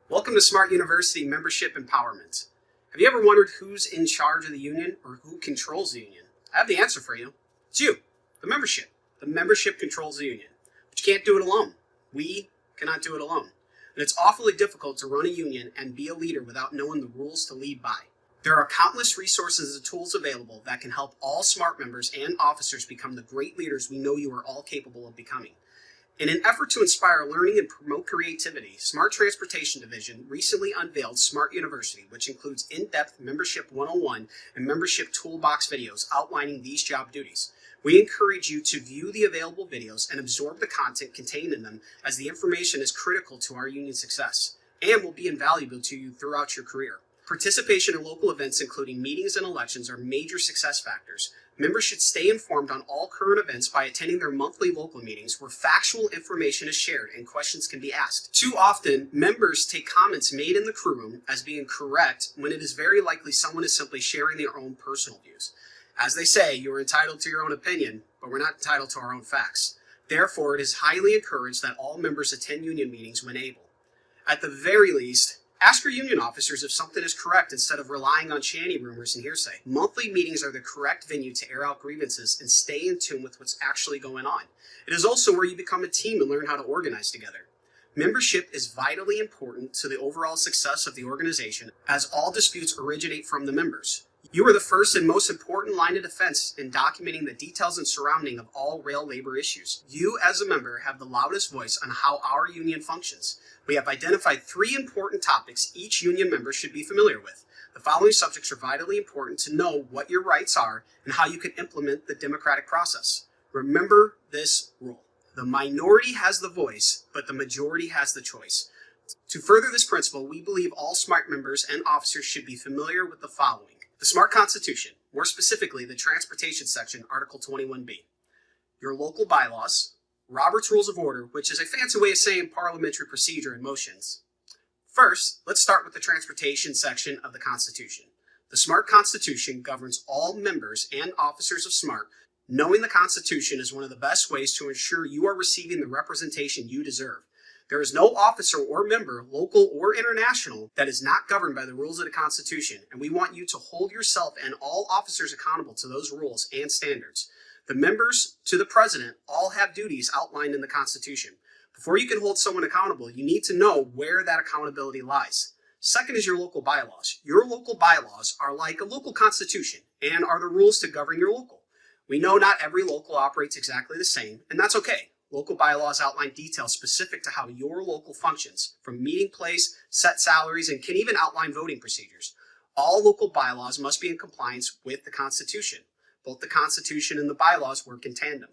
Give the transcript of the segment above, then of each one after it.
Welcome to Smart University Membership Empowerment. Have you ever wondered who's in charge of the union or who controls the union? I have the answer for you. It's you, the membership. The membership controls the union. But you can't do it alone. We cannot do it alone. And it's awfully difficult to run a union and be a leader without knowing the rules to lead by. There are countless resources and tools available that can help all SMART members and officers become the great leaders we know you are all capable of becoming. In an effort to inspire learning and promote creativity, Smart Transportation Division recently unveiled Smart University, which includes in-depth Membership 101 and Membership Toolbox videos outlining these job duties. We encourage you to view the available videos and absorb the content contained in them, as the information is critical to our union success and will be invaluable to you throughout your career. Participation in local events, including meetings and elections, are major success factors. Members should stay informed on all current events by attending their monthly local meetings, where factual information is shared and questions can be asked. Too often, members take comments made in the crew room as being correct when it is very likely someone is simply sharing their own personal views. As they say, you are entitled to your own opinion, but we're not entitled to our own facts. Therefore, it is highly encouraged that all members attend union meetings when able. At the very least, ask your union officers if something is correct instead of relying on shanty rumors and hearsay. Monthly meetings are the correct venue to air out grievances and stay in tune with what's actually going on. It is also where you become a team and learn how to organize together. Membership is vitally important to the overall success of the organization, as all disputes originate from the members. You are the first and most important line of defense in documenting the details and surrounding of all rail labor issues. You, as a member, have the loudest voice on how our union functions. We have identified 3 important topics each union member should be familiar with. The following subjects are vitally important to know what your rights are and how you can implement the democratic process. Remember this rule: the minority has the voice, but the majority has the choice. To further this principle, we believe all SMART members and officers should be familiar with the following: the SMART Constitution, more specifically the Transportation Section, Article 21B, your local bylaws, Robert's Rules of Order, which is a fancy way of saying parliamentary procedure and motions. First, let's start with the Transportation Section of the Constitution. The SMART Constitution governs all members and officers of SMART. Knowing the Constitution is one of the best ways to ensure you are receiving the representation you deserve. There is no officer or member, local or international, that is not governed by the rules of the Constitution, and we want you to hold yourself and all officers accountable to those rules and standards. The members to the president all have duties outlined in the Constitution. Before you can hold someone accountable, you need to know where that accountability lies. Second is your local bylaws. Your local bylaws are like a local constitution and are the rules to govern your local. We know not every local operates exactly the same, and that's okay. Local bylaws outline details specific to how your local functions, from meeting place, set salaries, and can even outline voting procedures. All local bylaws must be in compliance with the Constitution. Both the Constitution and the bylaws work in tandem.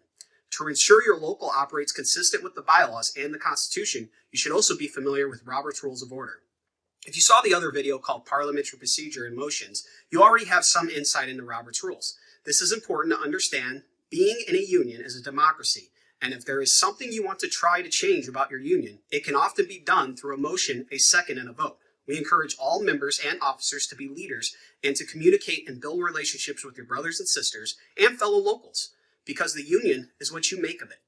To ensure your local operates consistent with the bylaws and the Constitution, you should also be familiar with Robert's Rules of Order. If you saw the other video called Parliamentary Procedure and Motions, you already have some insight into Robert's Rules. This is important to understand. Being in a union is a democracy, and if there is something you want to try to change about your union, it can often be done through a motion, a second, and a vote. We encourage all members and officers to be leaders and to communicate and build relationships with your brothers and sisters and fellow locals, because the union is what you make of it.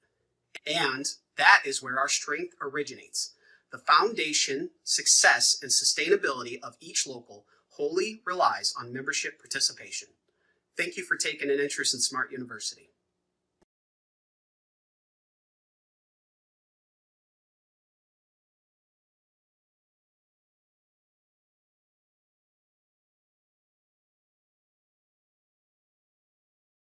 And that is where our strength originates. The foundation, success, and sustainability of each local wholly relies on membership participation. Thank you for taking an interest in Smart University.